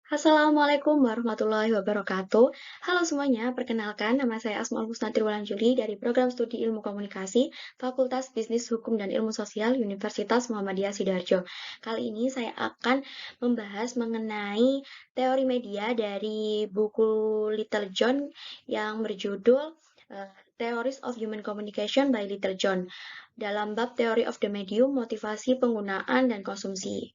Assalamualaikum warahmatullahi wabarakatuh. Halo semuanya, perkenalkan nama saya Asmaul Husna Triwulanjuli dari Program Studi Ilmu Komunikasi, Fakultas Bisnis Hukum dan Ilmu Sosial Universitas Muhammadiyah Sidoarjo. Kali ini saya akan membahas mengenai teori media dari buku Little John yang berjudul Theories of Human Communication by Little John dalam bab Theory of the Medium, motivasi penggunaan dan konsumsi.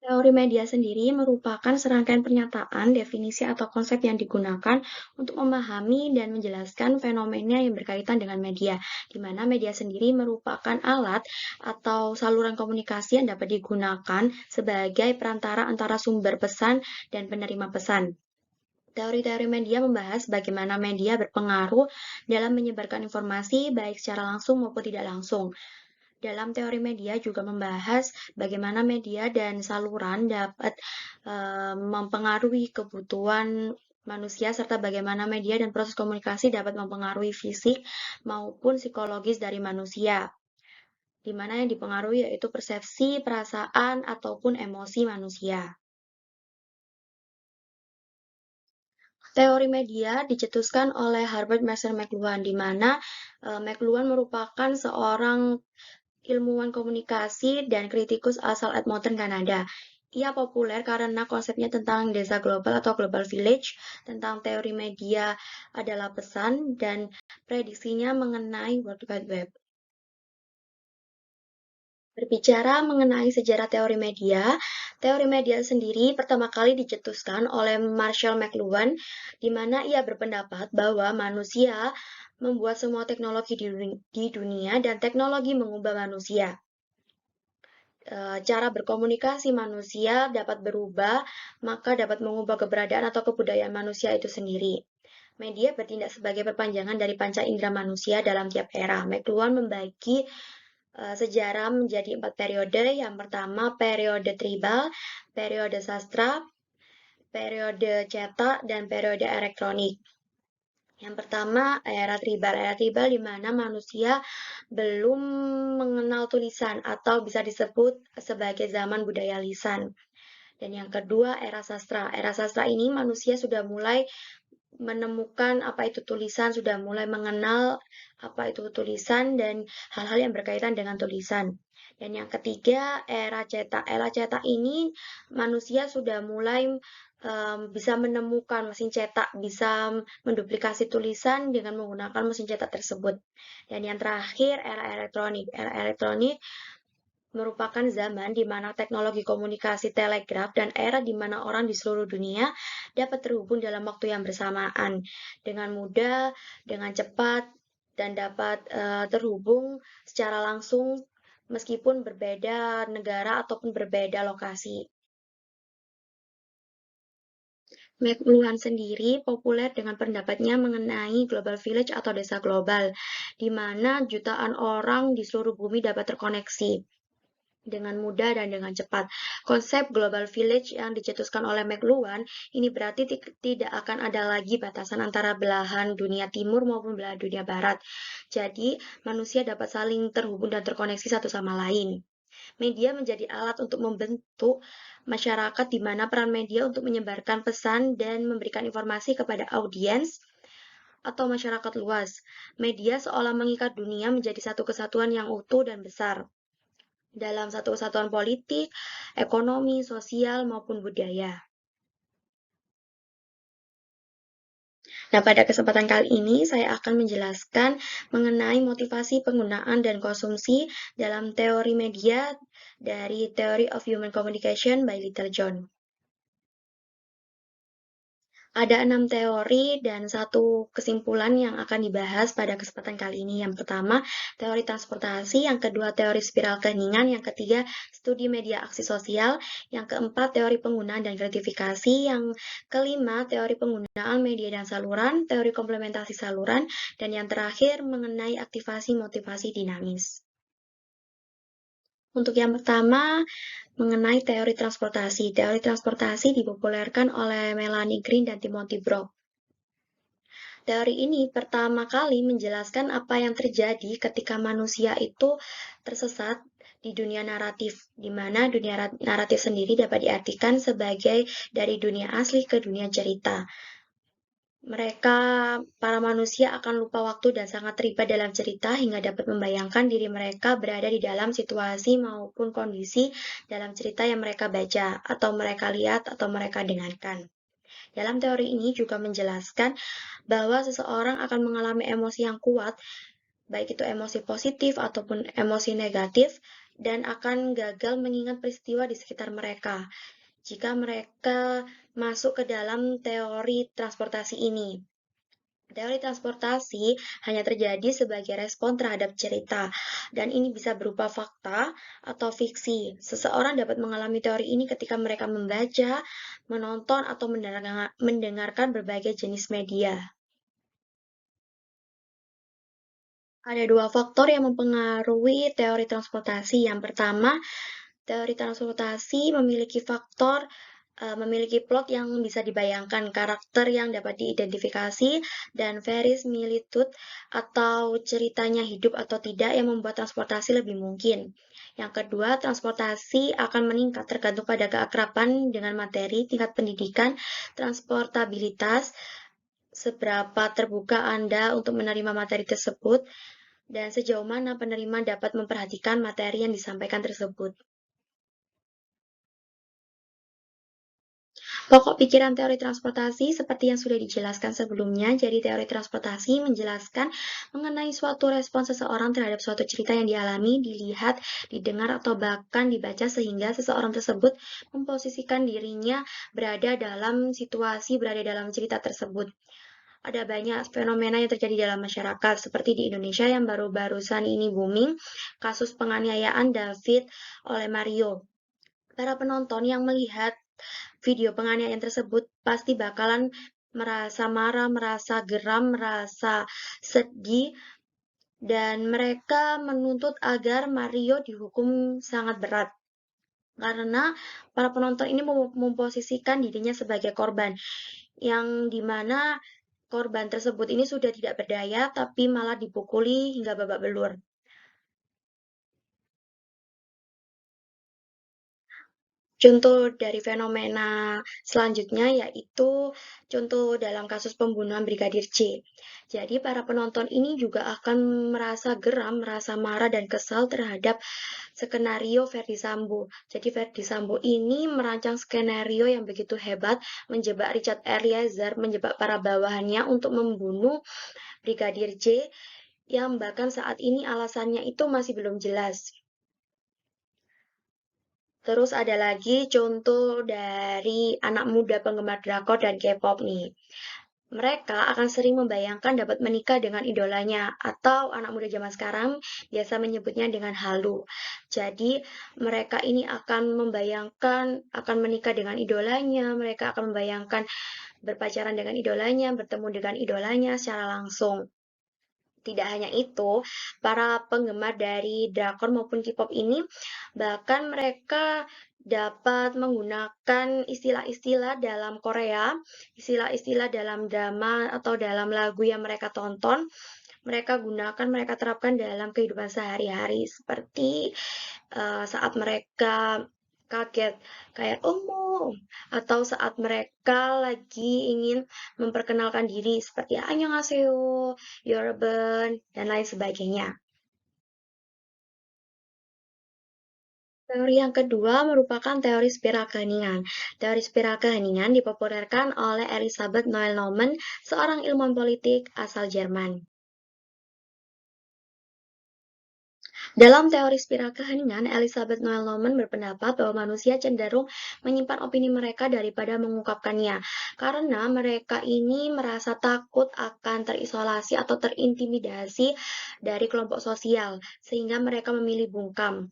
Teori media sendiri merupakan serangkaian pernyataan, definisi, atau konsep yang digunakan untuk memahami dan menjelaskan fenomena yang berkaitan dengan media, di mana media sendiri merupakan alat atau saluran komunikasi yang dapat digunakan sebagai perantara antara sumber pesan dan penerima pesan. Teori-teori media membahas bagaimana media berpengaruh dalam menyebarkan informasi, baik secara langsung maupun tidak langsung. Dalam teori media juga membahas bagaimana media dan saluran dapat mempengaruhi kebutuhan manusia serta bagaimana media dan proses komunikasi dapat mempengaruhi fisik maupun psikologis dari manusia, di mana yang dipengaruhi yaitu persepsi, perasaan, ataupun emosi manusia. Teori media dicetuskan oleh Herbert Mason McLuhan, di mana McLuhan merupakan seorang ilmuwan komunikasi dan kritikus asal Edmonton, Kanada. Ia populer karena konsepnya tentang desa global atau global village, tentang teori media adalah pesan, dan prediksinya mengenai World Wide Web. Berbicara mengenai sejarah teori media sendiri pertama kali dicetuskan oleh Marshall McLuhan, di mana ia berpendapat bahwa manusia membuat semua teknologi di dunia dan teknologi mengubah manusia. Cara berkomunikasi manusia dapat berubah, maka dapat mengubah keberadaan atau kebudayaan manusia itu sendiri. Media bertindak sebagai perpanjangan dari panca indera manusia dalam tiap era. McLuhan membagi sejarah menjadi 4 periode. Yang pertama, periode tribal, periode sastra, periode cetak, dan periode elektronik. Yang pertama, era tribal. Era tribal di mana manusia belum mengenal tulisan atau bisa disebut sebagai zaman budaya lisan. Dan yang kedua, era sastra. Era sastra ini manusia sudah mulai menemukan apa itu tulisan, sudah mulai mengenal apa itu tulisan dan hal-hal yang berkaitan dengan tulisan. Dan yang ketiga, era cetak. Era cetak ini manusia sudah mulai bisa menemukan mesin cetak, bisa menduplikasi tulisan dengan menggunakan mesin cetak tersebut. Dan yang terakhir, era elektronik. Era elektronik merupakan zaman di mana teknologi komunikasi telegraf dan era di mana orang di seluruh dunia dapat terhubung dalam waktu yang bersamaan dengan mudah, dengan cepat, dan dapat terhubung secara langsung meskipun berbeda negara ataupun berbeda lokasi. McLuhan sendiri populer dengan pendapatnya mengenai global village atau desa global, di mana jutaan orang di seluruh bumi dapat terkoneksi dengan mudah dan dengan cepat. Konsep global village yang dicetuskan oleh McLuhan ini berarti tidak akan ada lagi batasan antara belahan dunia timur maupun belahan dunia barat. Jadi, manusia dapat saling terhubung dan terkoneksi satu sama lain. Media menjadi alat untuk membentuk masyarakat di mana peran media untuk menyebarkan pesan dan memberikan informasi kepada audiens atau masyarakat luas. Media seolah mengikat dunia menjadi satu kesatuan yang utuh dan besar dalam satu kesatuan politik, ekonomi, sosial, maupun budaya. Nah, pada kesempatan kali ini saya akan menjelaskan mengenai motivasi penggunaan dan konsumsi dalam teori media dari Theory of Human Communication by Little John. Ada 6 teori dan 1 kesimpulan yang akan dibahas pada kesempatan kali ini. Yang pertama, teori transportasi, yang kedua, teori spiral keheningan, yang ketiga, studi media aksi sosial, yang keempat, teori penggunaan dan gratifikasi, yang kelima, teori penggunaan media dan saluran, teori komplementasi saluran, dan yang terakhir, mengenai aktivasi motivasi dinamis. Untuk yang pertama, mengenai teori transportasi. Teori transportasi dipopulerkan oleh Melanie Green dan Timothy Brock. Teori ini pertama kali menjelaskan apa yang terjadi ketika manusia itu tersesat di dunia naratif, di mana dunia naratif sendiri dapat diartikan sebagai dari dunia asli ke dunia cerita. Mereka, para manusia akan lupa waktu dan sangat terlibat dalam cerita hingga dapat membayangkan diri mereka berada di dalam situasi maupun kondisi dalam cerita yang mereka baca, atau mereka lihat, atau mereka dengarkan. Dalam teori ini juga menjelaskan bahwa seseorang akan mengalami emosi yang kuat, baik itu emosi positif ataupun emosi negatif, dan akan gagal mengingat peristiwa di sekitar mereka jika mereka masuk ke dalam teori transportasi ini. Teori transportasi hanya terjadi sebagai respon terhadap cerita, dan ini bisa berupa fakta atau fiksi. Seseorang dapat mengalami teori ini ketika mereka membaca, menonton, atau mendengarkan berbagai jenis media. Ada dua faktor yang mempengaruhi teori transportasi. Yang pertama, teori transportasi memiliki plot yang bisa dibayangkan, karakter yang dapat diidentifikasi, dan verisimilitude atau ceritanya hidup atau tidak yang membuat transportasi lebih mungkin. Yang kedua, transportasi akan meningkat tergantung pada keakraban dengan materi, tingkat pendidikan, transportabilitas, seberapa terbuka Anda untuk menerima materi tersebut, dan sejauh mana penerima dapat memperhatikan materi yang disampaikan tersebut. Pokok pikiran teori transportasi seperti yang sudah dijelaskan sebelumnya, jadi teori transportasi menjelaskan mengenai suatu respon seseorang terhadap suatu cerita yang dialami, dilihat, didengar, atau bahkan dibaca sehingga seseorang tersebut memposisikan dirinya berada dalam cerita tersebut. Ada banyak fenomena yang terjadi dalam masyarakat, seperti di Indonesia yang baru-barusan ini booming, kasus penganiayaan David oleh Mario. Para penonton yang melihat video penganiayaan tersebut pasti bakalan merasa marah, merasa geram, merasa sedih, dan mereka menuntut agar Mario dihukum sangat berat. Karena para penonton ini memposisikan dirinya sebagai korban, yang dimana korban tersebut ini sudah tidak berdaya, tapi malah dipukuli hingga babak belur. Contoh dari fenomena selanjutnya yaitu contoh dalam kasus pembunuhan Brigadir J. Jadi para penonton ini juga akan merasa geram, merasa marah dan kesal terhadap skenario Ferdy Sambo. Jadi Ferdy Sambo ini merancang skenario yang begitu hebat, menjebak Richard Eliezer, menjebak para bawahannya untuk membunuh Brigadir J, yang bahkan saat ini alasannya itu masih belum jelas. Terus ada lagi contoh dari anak muda penggemar drakor dan K-pop nih. Mereka akan sering membayangkan dapat menikah dengan idolanya, atau anak muda zaman sekarang biasa menyebutnya dengan halu. Jadi, mereka ini akan membayangkan akan menikah dengan idolanya, mereka akan membayangkan berpacaran dengan idolanya, bertemu dengan idolanya secara langsung. Tidak hanya itu, para penggemar dari drakor maupun K-pop ini bahkan mereka dapat menggunakan istilah-istilah dalam Korea, istilah-istilah dalam drama atau dalam lagu yang mereka tonton, mereka terapkan dalam kehidupan sehari-hari seperti saat mereka kaget kayak "Omo" atau saat mereka lagi ingin memperkenalkan diri seperti "Annyeonghaseyo", "Yoroben", dan lain sebagainya. Teori yang kedua merupakan teori spiral keheningan. Teori spiral keheningan dipopulerkan oleh Elisabeth Noel Naumann, seorang ilmuwan politik asal Jerman. Dalam teori spiral keheningan, Elisabeth Noel Naumann berpendapat bahwa manusia cenderung menyimpan opini mereka daripada mengungkapkannya, karena mereka ini merasa takut akan terisolasi atau terintimidasi dari kelompok sosial, sehingga mereka memilih bungkam.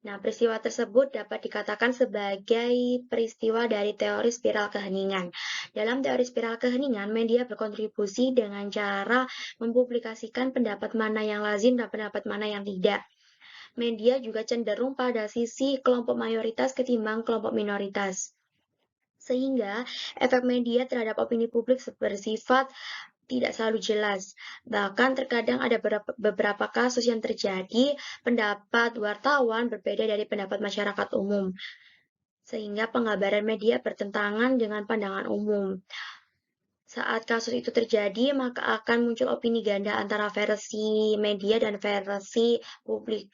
Nah, peristiwa tersebut dapat dikatakan sebagai peristiwa dari teori spiral keheningan. Dalam teori spiral keheningan, media berkontribusi dengan cara mempublikasikan pendapat mana yang lazim dan pendapat mana yang tidak. Media juga cenderung pada sisi kelompok mayoritas ketimbang kelompok minoritas. Sehingga efek media terhadap opini publik bersifat tidak selalu jelas. Bahkan terkadang ada beberapa kasus yang terjadi pendapat wartawan berbeda dari pendapat masyarakat umum, sehingga pengabaran media bertentangan dengan pandangan umum. Saat kasus itu terjadi, maka akan muncul opini ganda antara versi media dan versi publik.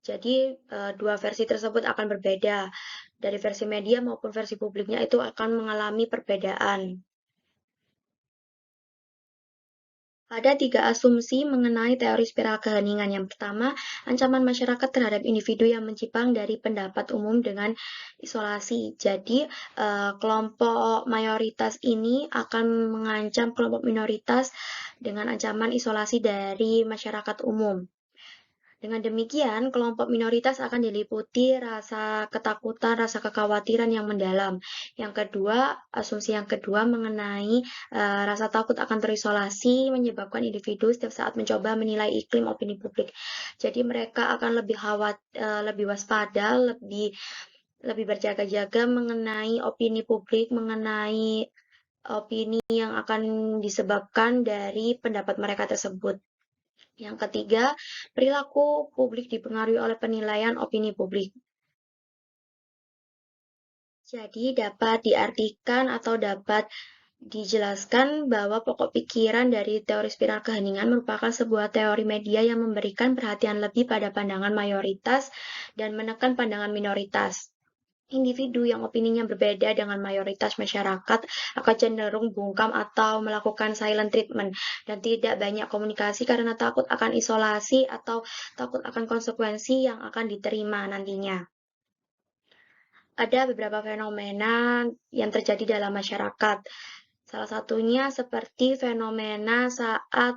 Jadi, dua versi tersebut akan berbeda. Dari versi media maupun versi publiknya itu akan mengalami perbedaan. Ada 3 asumsi mengenai teori spiral keheningan. Yang pertama, ancaman masyarakat terhadap individu yang mencipang dari pendapat umum dengan isolasi. Jadi, kelompok mayoritas ini akan mengancam kelompok minoritas dengan ancaman isolasi dari masyarakat umum. Dengan demikian, kelompok minoritas akan diliputi rasa ketakutan, rasa kekhawatiran yang mendalam. Yang kedua, asumsi yang kedua mengenai rasa takut akan terisolasi menyebabkan individu setiap saat mencoba menilai iklim opini publik. Jadi mereka akan lebih waspada, lebih berjaga-jaga mengenai opini publik, mengenai opini yang akan disebabkan dari pendapat mereka tersebut. Yang ketiga, perilaku publik dipengaruhi oleh penilaian opini publik. Jadi dapat diartikan atau dapat dijelaskan bahwa pokok pikiran dari teori spiral keheningan merupakan sebuah teori media yang memberikan perhatian lebih pada pandangan mayoritas dan menekan pandangan minoritas. Individu yang opininya berbeda dengan mayoritas masyarakat akan cenderung bungkam atau melakukan silent treatment dan tidak banyak komunikasi karena takut akan isolasi atau takut akan konsekuensi yang akan diterima nantinya. Ada beberapa fenomena yang terjadi dalam masyarakat. Salah satunya seperti fenomena saat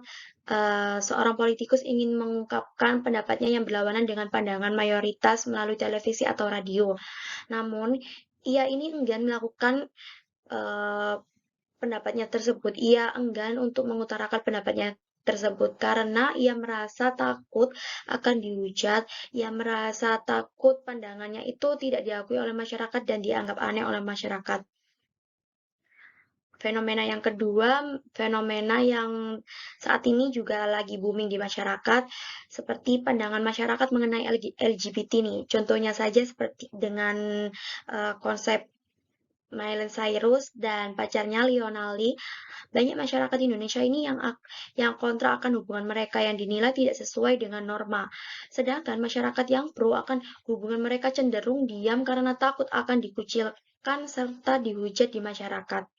seorang politikus ingin mengungkapkan pendapatnya yang berlawanan dengan pandangan mayoritas melalui televisi atau radio. Namun, ia ini enggan melakukan uh, pendapatnya tersebut. Ia enggan untuk mengutarakan pendapatnya tersebut karena ia merasa takut akan dihujat, ia merasa takut pandangannya itu tidak diakui oleh masyarakat dan dianggap aneh oleh masyarakat. Fenomena yang kedua, fenomena yang saat ini juga lagi booming di masyarakat, seperti pandangan masyarakat mengenai LGBT nih. Contohnya saja seperti dengan konsep Miley Cyrus dan pacarnya Lionel. Banyak masyarakat Indonesia ini yang kontra akan hubungan mereka yang dinilai tidak sesuai dengan norma. Sedangkan masyarakat yang pro akan hubungan mereka cenderung diam karena takut akan dikucilkan serta dihujat di masyarakat.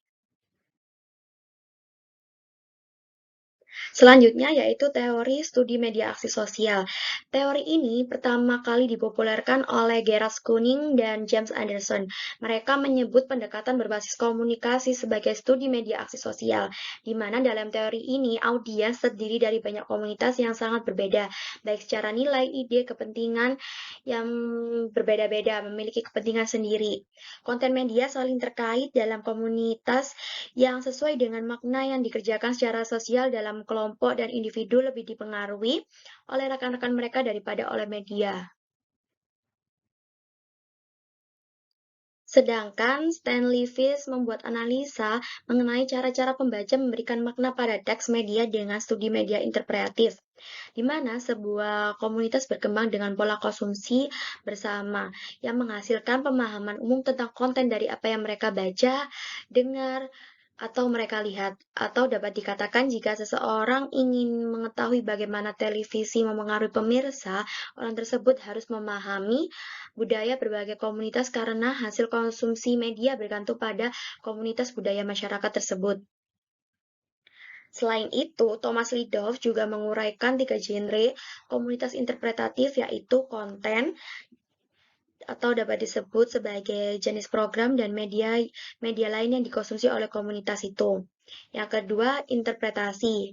Selanjutnya yaitu teori studi media aksi sosial. Teori ini pertama kali dipopulerkan oleh Gerard Kuning dan James Anderson. Mereka menyebut pendekatan berbasis komunikasi sebagai studi media aksi sosial, di mana dalam teori ini audiens terdiri dari banyak komunitas yang sangat berbeda, baik secara nilai, ide, kepentingan yang berbeda-beda, memiliki kepentingan sendiri. Konten media saling terkait dalam komunitas yang sesuai dengan makna yang dikerjakan secara sosial dalam kelompok dan individu lebih dipengaruhi oleh rekan-rekan mereka daripada oleh media. Sedangkan Stanley Fish membuat analisa mengenai cara-cara pembaca memberikan makna pada teks media dengan studi media interpretatif, di mana sebuah komunitas berkembang dengan pola konsumsi bersama yang menghasilkan pemahaman umum tentang konten dari apa yang mereka baca, dengar, atau mereka lihat. Atau dapat dikatakan jika seseorang ingin mengetahui bagaimana televisi memengaruhi pemirsa, orang tersebut harus memahami budaya berbagai komunitas karena hasil konsumsi media bergantung pada komunitas budaya masyarakat tersebut. Selain itu, Thomas Lidov juga menguraikan 3 genre komunitas interpretatif yaitu konten, atau dapat disebut sebagai jenis program dan media lain yang dikonsumsi oleh komunitas itu. Yang kedua, interpretasi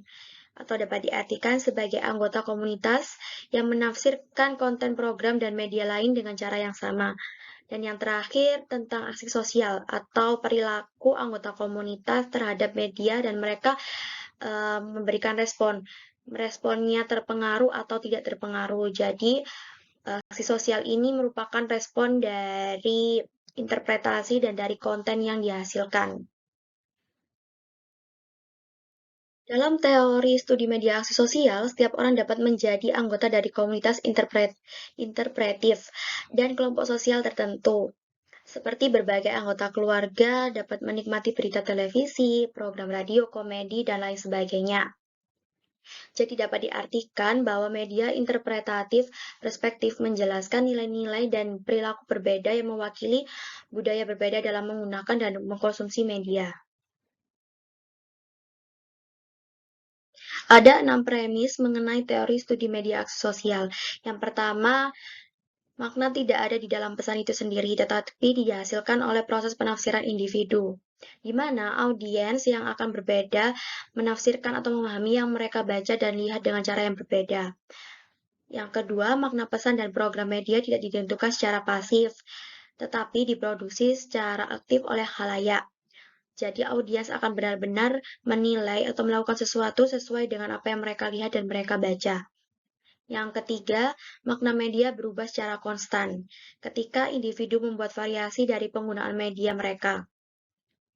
atau dapat diartikan sebagai anggota komunitas yang menafsirkan konten program dan media lain dengan cara yang sama. Dan yang terakhir, tentang aksi sosial atau perilaku anggota komunitas terhadap media dan mereka memberikan respon. Responnya terpengaruh atau tidak terpengaruh. Jadi, aksi sosial ini merupakan respon dari interpretasi dan dari konten yang dihasilkan. Dalam teori studi media aksi sosial, setiap orang dapat menjadi anggota dari komunitas interpretif dan kelompok sosial tertentu. Seperti berbagai anggota keluarga dapat menikmati berita televisi, program radio, komedi, dan lain sebagainya. Jadi dapat diartikan bahwa media interpretatif perspektif menjelaskan nilai-nilai dan perilaku berbeda yang mewakili budaya berbeda dalam menggunakan dan mengkonsumsi media. Ada 6 premis mengenai teori studi media aksi sosial. Yang pertama, makna tidak ada di dalam pesan itu sendiri, tetapi dihasilkan oleh proses penafsiran individu, di mana audiens yang akan berbeda menafsirkan atau memahami yang mereka baca dan lihat dengan cara yang berbeda. Yang kedua, makna pesan dan program media tidak ditentukan secara pasif, tetapi diproduksi secara aktif oleh khalayak. Jadi audiens akan benar-benar menilai atau melakukan sesuatu sesuai dengan apa yang mereka lihat dan mereka baca. Yang ketiga, makna media berubah secara konstan ketika individu membuat variasi dari penggunaan media mereka.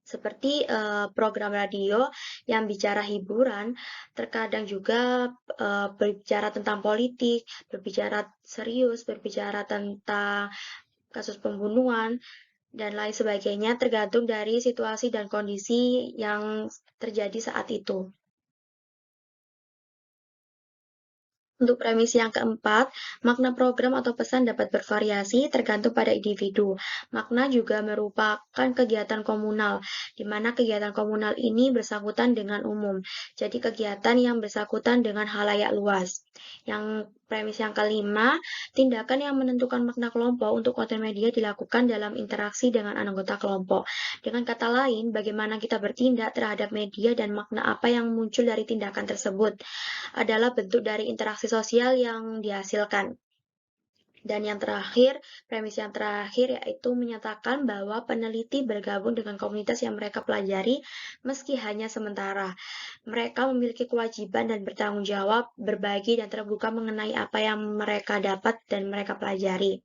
Seperti program radio yang bicara hiburan, terkadang juga berbicara tentang politik, berbicara serius, berbicara tentang kasus pembunuhan, dan lain sebagainya, tergantung dari situasi dan kondisi yang terjadi saat itu. Untuk premisi yang keempat, makna program atau pesan dapat bervariasi tergantung pada individu. Makna juga merupakan kegiatan komunal, di mana kegiatan komunal ini bersangkutan dengan umum. Jadi kegiatan yang bersangkutan dengan halayak luas. Yang premis yang kelima, tindakan yang menentukan makna kelompok untuk konten media dilakukan dalam interaksi dengan anggota kelompok. Dengan kata lain, bagaimana kita bertindak terhadap media dan makna apa yang muncul dari tindakan tersebut adalah bentuk dari interaksi sosial yang dihasilkan. Dan yang terakhir, premis yang terakhir yaitu menyatakan bahwa peneliti bergabung dengan komunitas yang mereka pelajari meski hanya sementara. Mereka memiliki kewajiban dan bertanggung jawab berbagi dan terbuka mengenai apa yang mereka dapat dan mereka pelajari.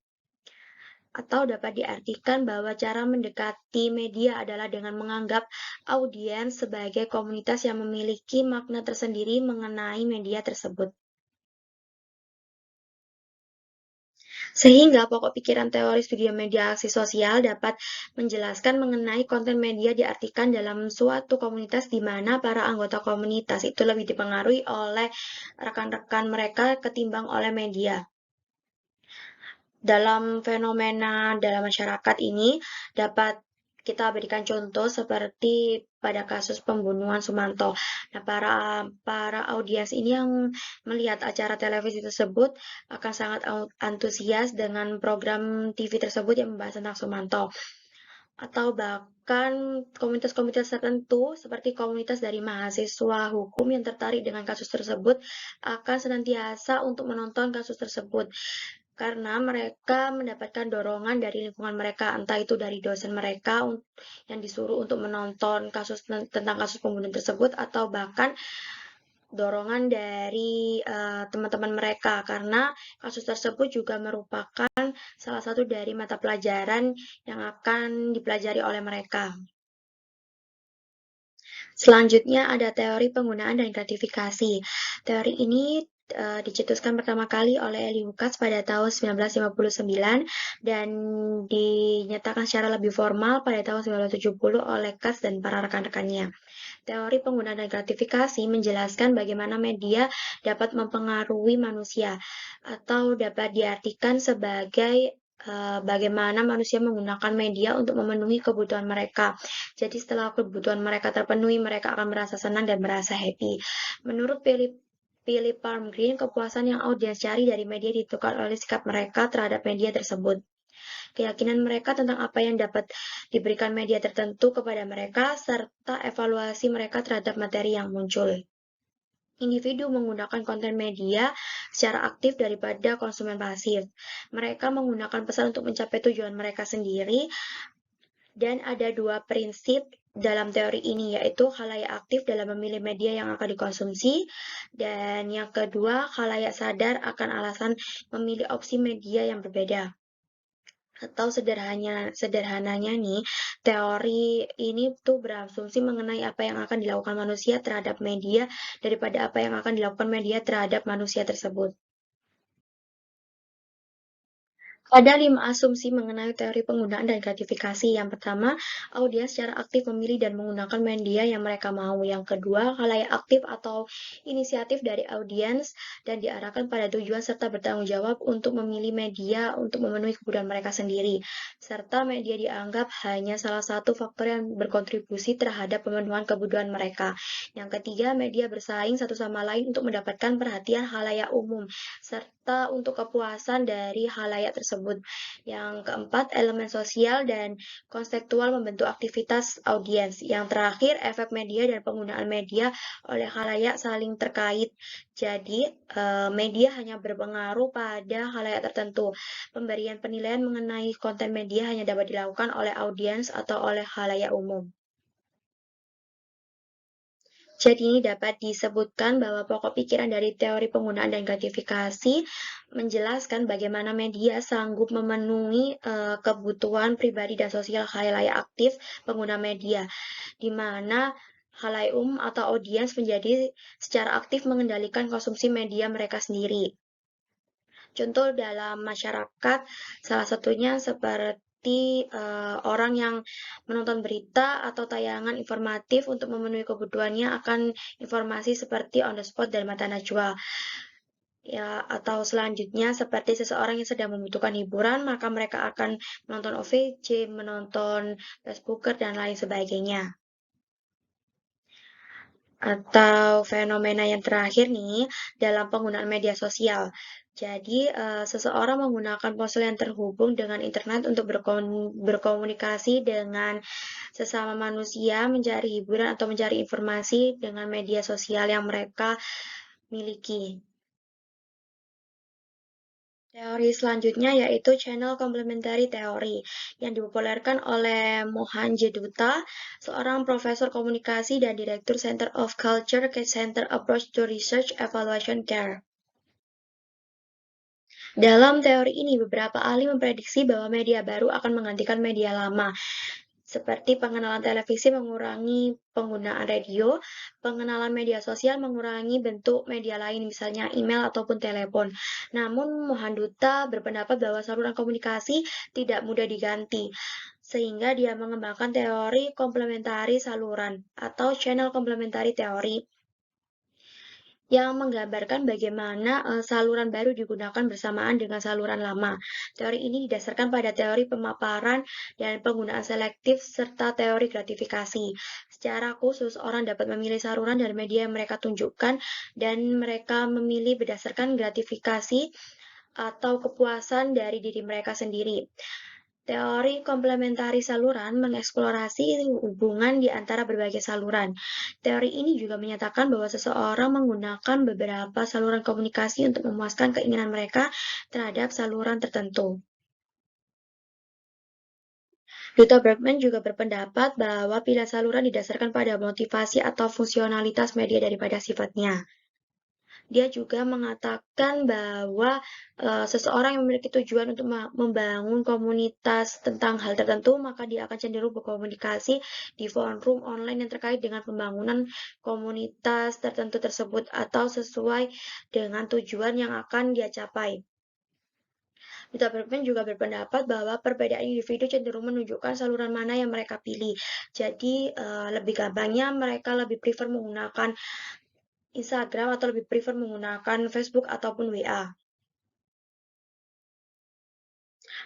Atau dapat diartikan bahwa cara mendekati media adalah dengan menganggap audiens sebagai komunitas yang memiliki makna tersendiri mengenai media tersebut. Sehingga pokok pikiran teori studi media aksi sosial dapat menjelaskan mengenai konten media diartikan dalam suatu komunitas di mana para anggota komunitas itu lebih dipengaruhi oleh rekan-rekan mereka ketimbang oleh media. Dalam fenomena dalam masyarakat ini dapat kita berikan contoh seperti pada kasus pembunuhan Sumanto. Nah, para audiens ini yang melihat acara televisi tersebut akan sangat antusias dengan program TV tersebut yang membahas tentang Sumanto. Atau bahkan komunitas-komunitas tertentu seperti komunitas dari mahasiswa hukum yang tertarik dengan kasus tersebut akan senantiasa untuk menonton kasus tersebut karena mereka mendapatkan dorongan dari lingkungan mereka, entah itu dari dosen mereka yang disuruh untuk menonton tentang kasus pembunuhan tersebut, atau bahkan dorongan dari teman-teman mereka, karena kasus tersebut juga merupakan salah satu dari mata pelajaran yang akan dipelajari oleh mereka. Selanjutnya ada teori penggunaan dan gratifikasi. Teori ini dicetuskan pertama kali oleh Eli Lukas pada tahun 1959 dan dinyatakan secara lebih formal pada tahun 1970 oleh Katz dan para rekan-rekannya. Teori penggunaan dan gratifikasi menjelaskan bagaimana media dapat mempengaruhi manusia atau dapat diartikan sebagai bagaimana manusia menggunakan media untuk memenuhi kebutuhan mereka. Jadi setelah kebutuhan mereka terpenuhi, mereka akan merasa senang dan merasa happy. Menurut Philip Palmgren, kepuasan yang audiens cari dari media ditentukan oleh sikap mereka terhadap media tersebut. Keyakinan mereka tentang apa yang dapat diberikan media tertentu kepada mereka, serta evaluasi mereka terhadap materi yang muncul. Individu menggunakan konten media secara aktif daripada konsumen pasif. Mereka menggunakan pesan untuk mencapai tujuan mereka sendiri, dan ada dua prinsip dalam teori ini, yaitu khalayak aktif dalam memilih media yang akan dikonsumsi, dan yang kedua, khalayak sadar akan alasan memilih opsi media yang berbeda. Atau sederhananya nih, teori ini tuh berasumsi mengenai apa yang akan dilakukan manusia terhadap media daripada apa yang akan dilakukan media terhadap manusia tersebut. Ada 5 asumsi mengenai teori penggunaan dan gratifikasi. Yang pertama, audiens secara aktif memilih dan menggunakan media yang mereka mau. Yang kedua, khalayak aktif atau inisiatif dari audiens dan diarahkan pada tujuan serta bertanggung jawab untuk memilih media untuk memenuhi kebutuhan mereka sendiri. Serta media dianggap hanya salah satu faktor yang berkontribusi terhadap pemenuhan kebutuhan mereka. Yang ketiga, media bersaing satu sama lain untuk mendapatkan perhatian khalayak umum serta untuk kepuasan dari khalayak tersebut. Yang keempat, elemen sosial dan konseptual membentuk aktivitas audiens. Yang terakhir, efek media dan penggunaan media oleh khalayak saling terkait. Jadi, media hanya berpengaruh pada khalayak tertentu. Pemberian penilaian mengenai konten media hanya dapat dilakukan oleh audiens atau oleh khalayak umum. Jadi ini dapat disebutkan bahwa pokok pikiran dari teori penggunaan dan gratifikasi menjelaskan bagaimana media sanggup memenuhi kebutuhan pribadi dan sosial khalayak aktif pengguna media, di mana khalayak umum atau audiens menjadi secara aktif mengendalikan konsumsi media mereka sendiri. Contoh dalam masyarakat, salah satunya seperti orang yang menonton berita atau tayangan informatif untuk memenuhi kebutuhannya akan informasi seperti on the spot dan mata najwa. Ya, atau selanjutnya seperti seseorang yang sedang membutuhkan hiburan, maka mereka akan menonton OVJ, menonton Facebooker, dan lain sebagainya. Atau fenomena yang terakhir nih, dalam penggunaan media sosial. Jadi, seseorang menggunakan ponsel yang terhubung dengan internet untuk berkomunikasi dengan sesama manusia, mencari hiburan atau mencari informasi dengan media sosial yang mereka miliki. Teori selanjutnya yaitu channel complementary theory yang dipopulerkan oleh Mohan Jedutta, seorang profesor komunikasi dan direktur Center of Culture Center Approach to Research Evaluation Care. Dalam teori ini, beberapa ahli memprediksi bahwa media baru akan menggantikan media lama, seperti pengenalan televisi mengurangi penggunaan radio, pengenalan media sosial mengurangi bentuk media lain, misalnya email ataupun telepon. Namun, Mohanduta berpendapat bahwa saluran komunikasi tidak mudah diganti, sehingga dia mengembangkan teori komplementari saluran atau channel komplementari teori yang menggambarkan bagaimana saluran baru digunakan bersamaan dengan saluran lama. Teori ini didasarkan pada teori pemaparan dan penggunaan selektif serta teori gratifikasi. Secara khusus, orang dapat memilih saluran dan media yang mereka tunjukkan dan mereka memilih berdasarkan gratifikasi atau kepuasan dari diri mereka sendiri. Teori komplementari saluran mengeksplorasi hubungan di antara berbagai saluran. Teori ini juga menyatakan bahwa seseorang menggunakan beberapa saluran komunikasi untuk memuaskan keinginan mereka terhadap saluran tertentu. Dutta Bergman juga berpendapat bahwa pilihan saluran didasarkan pada motivasi atau fungsionalitas media daripada sifatnya. Dia juga mengatakan bahwa seseorang yang memiliki tujuan untuk membangun komunitas tentang hal tertentu, maka dia akan cenderung berkomunikasi di forum online yang terkait dengan pembangunan komunitas tertentu tersebut atau sesuai dengan tujuan yang akan dia capai. Dutta Bergman juga berpendapat bahwa perbedaan individu cenderung menunjukkan saluran mana yang mereka pilih. Jadi, lebih gampangnya mereka lebih prefer menggunakan Instagram atau lebih prefer menggunakan Facebook ataupun WA.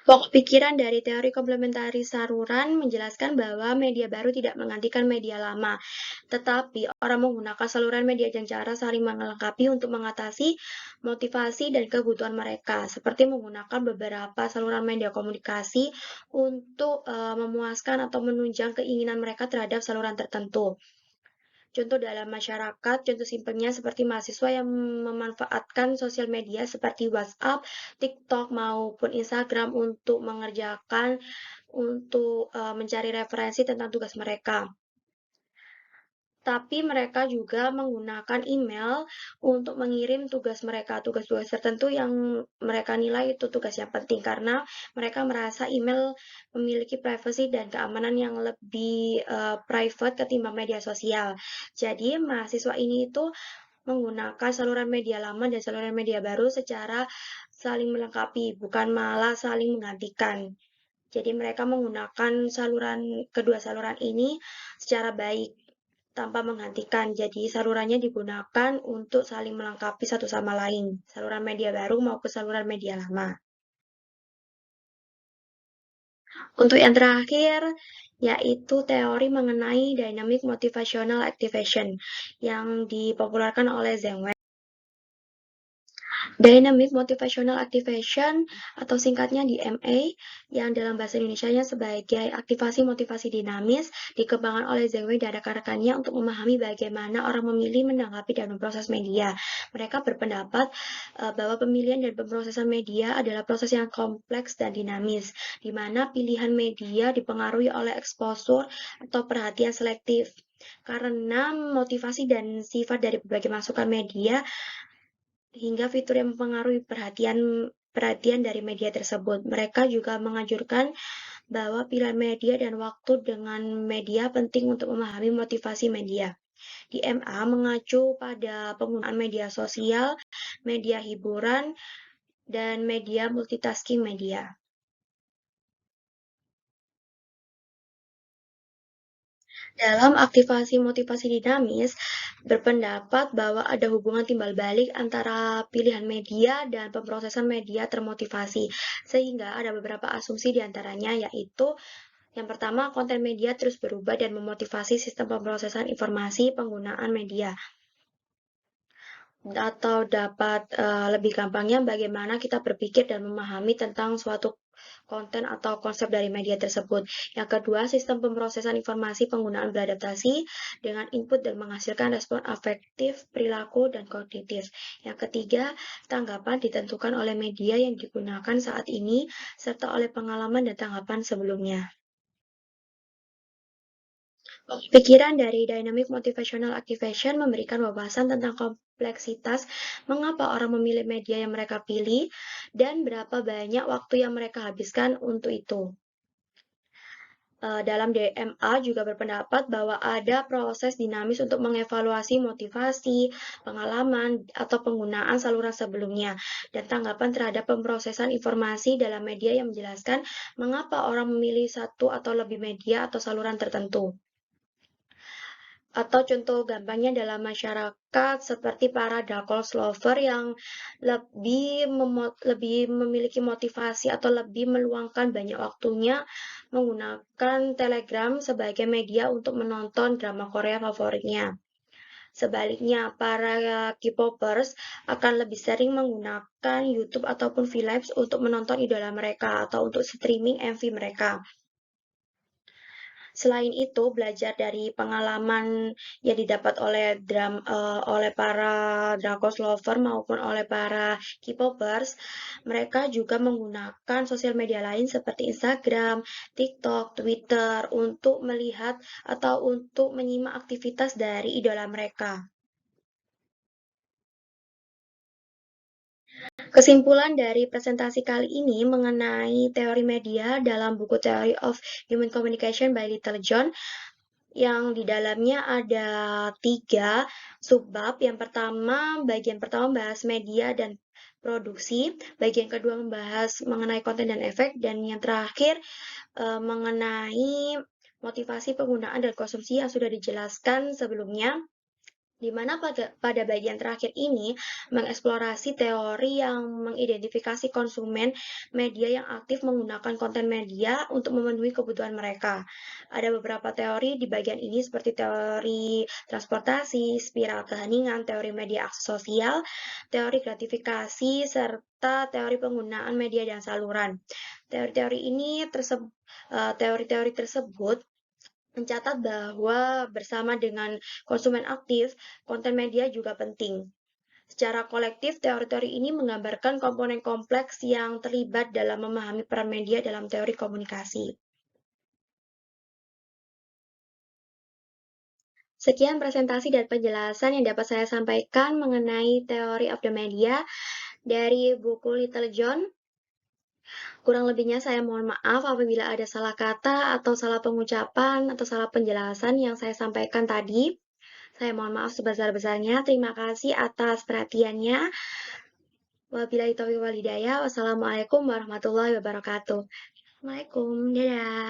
Pokok pikiran dari teori komplementari saluran menjelaskan bahwa media baru tidak menggantikan media lama, tetapi orang menggunakan saluran media dan cara saling melengkapi untuk mengatasi motivasi dan kebutuhan mereka, seperti menggunakan beberapa saluran media komunikasi untuk memuaskan atau menunjang keinginan mereka terhadap saluran tertentu. Contoh dalam masyarakat, contoh simpelnya seperti mahasiswa yang memanfaatkan sosial media seperti WhatsApp, TikTok, maupun Instagram untuk mencari referensi tentang tugas mereka. tapi mereka juga menggunakan email untuk mengirim tugas mereka, tugas-tugas tertentu yang mereka nilai itu tugas yang penting karena mereka merasa email memiliki privasi dan keamanan yang lebih private ketimbang media sosial. Jadi mahasiswa ini itu menggunakan saluran media lama dan saluran media baru secara saling melengkapi, bukan malah saling menggantikan. Jadi mereka menggunakan kedua saluran ini secara baik tanpa menggantikan. Jadi salurannya digunakan untuk saling melengkapi satu sama lain, saluran media baru maupun saluran media lama. Untuk yang terakhir, yaitu teori mengenai Dynamic Motivational Activation yang dipopulerkan oleh Zheng Wei. Dynamic Motivational Activation atau singkatnya DMA yang dalam bahasa Indonesianya sebagai aktivasi motivasi dinamis dikembangkan oleh Zheng Wei dan rekan-rekannya untuk memahami bagaimana orang memilih, menanggapi, dan memproses media. Mereka berpendapat bahwa pemilihan dan pemrosesan media adalah proses yang kompleks dan dinamis, di mana pilihan media dipengaruhi oleh exposure atau perhatian selektif. Karena motivasi dan sifat dari berbagai masukan media hingga fitur yang mempengaruhi perhatian dari media tersebut. Mereka juga menganjurkan bahwa pilihan media dan waktu dengan media penting untuk memahami motivasi media. DMA mengacu pada penggunaan media sosial, media hiburan, dan media multitasking media. Dalam aktivasi motivasi dinamis, berpendapat bahwa ada hubungan timbal balik antara pilihan media dan pemrosesan media termotivasi, sehingga ada beberapa asumsi diantaranya, yaitu yang pertama, konten media terus berubah dan memotivasi sistem pemrosesan informasi penggunaan media. Atau dapat lebih gampangnya bagaimana kita berpikir dan memahami tentang suatu konten atau konsep dari media tersebut. Yang kedua, sistem pemrosesan informasi penggunaan beradaptasi dengan input dan menghasilkan respon afektif, perilaku, dan kognitif. Yang ketiga, tanggapan ditentukan oleh media yang digunakan saat ini, serta oleh pengalaman dan tanggapan sebelumnya. Pikiran dari Dynamic Motivational Activation memberikan wawasan tentang kompleksitas mengapa orang memilih media yang mereka pilih dan berapa banyak waktu yang mereka habiskan untuk itu. Dalam DMA juga berpendapat bahwa ada proses dinamis untuk mengevaluasi motivasi, pengalaman, atau penggunaan saluran sebelumnya, dan tanggapan terhadap pemrosesan informasi dalam media yang menjelaskan mengapa orang memilih satu atau lebih media atau saluran tertentu. Atau contoh gampangnya dalam masyarakat seperti para Darkholz lover yang lebih memiliki motivasi atau lebih meluangkan banyak waktunya menggunakan Telegram sebagai media untuk menonton drama Korea favoritnya. Sebaliknya, para K-popers akan lebih sering menggunakan YouTube ataupun VLive untuk menonton idola mereka atau untuk streaming MV mereka. Selain itu, belajar dari pengalaman yang didapat oleh para Dracos lover maupun oleh para K-popers, mereka juga menggunakan sosial media lain seperti Instagram, TikTok, Twitter untuk melihat atau untuk menyimak aktivitas dari idola mereka. Kesimpulan dari presentasi kali ini mengenai teori media dalam buku Theory of Human Communication by Little John yang di dalamnya ada 3 subbab. Yang pertama, bagian pertama membahas media dan produksi, bagian kedua membahas mengenai konten dan efek, dan yang terakhir mengenai motivasi penggunaan dan konsumsi yang sudah dijelaskan sebelumnya, di mana pada bagian terakhir ini mengeksplorasi teori yang mengidentifikasi konsumen media yang aktif menggunakan konten media untuk memenuhi kebutuhan mereka. Ada beberapa teori di bagian ini seperti teori transportasi, spiral keheningan, teori media akses sosial, teori gratifikasi, serta teori penggunaan media dan saluran. Teori-teori tersebut mencatat bahwa bersama dengan konsumen aktif, konten media juga penting. Secara kolektif, teori-teori ini menggambarkan komponen kompleks yang terlibat dalam memahami peran media dalam teori komunikasi. Sekian presentasi dan penjelasan yang dapat saya sampaikan mengenai Theory of the Media dari buku Little John. Kurang lebihnya saya mohon maaf apabila ada salah kata atau salah pengucapan atau salah penjelasan yang saya sampaikan tadi. Saya mohon maaf sebesar-besarnya. Terima kasih atas perhatiannya. Wabillahi taufiq wal hidayah. Wassalamualaikum warahmatullahi wabarakatuh. Assalamualaikum. Dadah.